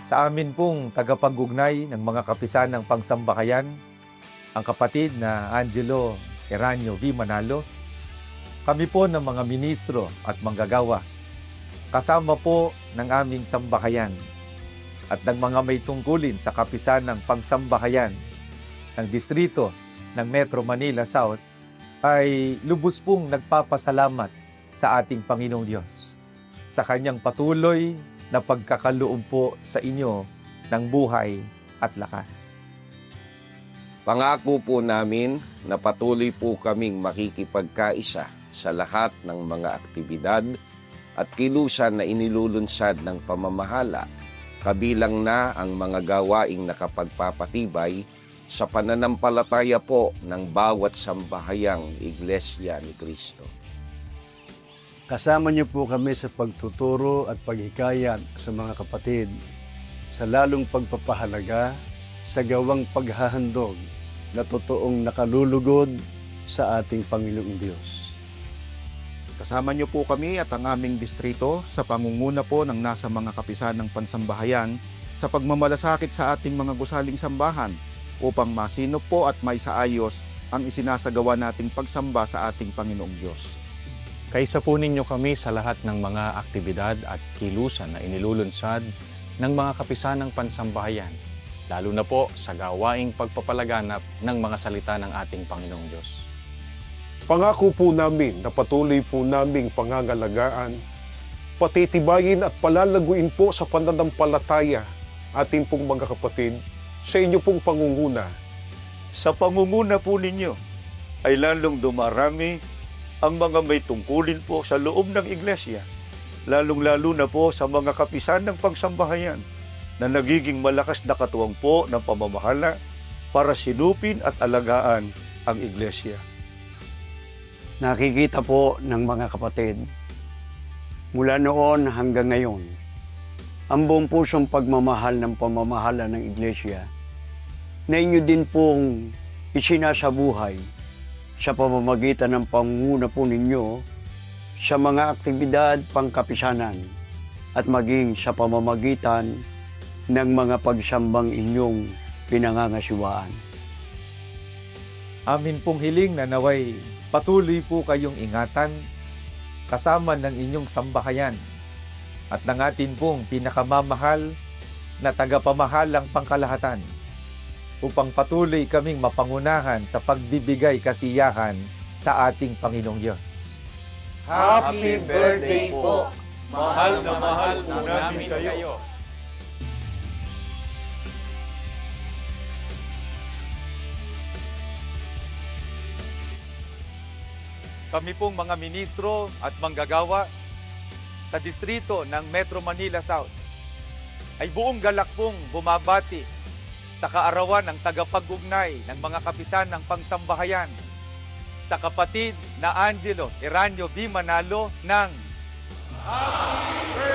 Sa amin pong tagapag-ugnay ng mga kapisan ng pangsambahayan, ang kapatid na Angelo Eranio V. Manalo, kami po ng mga ministro at manggagawa, kasama po ng aming sambahayan at ng mga may tungkulin sa kapisan ng pangsambahayan ng distrito ng Metro Manila South, ay lubos pong nagpapasalamat sa ating Panginoong Diyos sa kanyang patuloy na pagkakaloob po sa inyo ng buhay at lakas. Pangako po namin na patuloy po kaming makikipagkaisa sa lahat ng mga aktibidad at kilusan na inilulunsad ng pamamahala, kabilang na ang mga gawaing nakapagpapatibay sa pananampalataya po ng bawat sambahayang Iglesia ni Cristo. Kasama niyo po kami sa pagtuturo at paghikayat sa mga kapatid sa lalong pagpapahalaga sa gawang paghahandog na totoong nakalulugod sa ating Panginoong Diyos. Kasama niyo po kami at ang aming distrito sa pangunguna po ng nasa mga kapisan ng pansambahayan sa pagmamalasakit sa ating mga gusaling sambahan upang masinop po at maisaayos ang isinasagawa nating pagsamba sa ating Panginoong Diyos. Kaisa po ninyo kami sa lahat ng mga aktibidad at kilusan na inilulunsad ng mga kapisan ng pansambahayan, lalo na po sa gawaing pagpapalaganap ng mga salita ng ating Panginoong Diyos. Pangako po namin na patuloy po naming pangangalagaan, patitibayin at palalaguin po sa pananampalataya ating pong mga kapatid sa inyo pong pangunguna. Sa pangunguna po ninyo ay lalong dumarami ang mga may tungkulin po sa loob ng iglesia, lalong-lalo na po sa mga kapisan ng pangsambahayan na nagiging malakas na katuwang po ng pamamahala para sinupin at alagaan ang iglesia. Nakikita po ng mga kapatid, mula noon hanggang ngayon, ang buong pusong pagmamahal ng pamamahala ng iglesia na inyo din pong isinasabuhay sa pamamagitan ng pangunguna po ninyo sa mga aktibidad pangkapisanan at maging sa pamamagitan ng mga pagsambang inyong pinangangasiwaan. Amin pong hiling na naway patuloy po kayong ingatan kasama ng inyong sambahayan at ng atin pong pinakamamahal na tagapamahalang pangkalahatan upang patuloy kaming mapangunahan sa pagbibigay kasiyahan sa ating Panginoong Diyos. Happy birthday po! Mahal na mahal po namin kayo. Kami pong mga ministro at manggagawa sa distrito ng Metro Manila South ay buong galak pong bumabati sa kaarawan ng tagapag-ugnay ng mga kapisan ng pangsambahayan sa kapatid na Angelo Eranio V. Manalo ng Happy Birthday!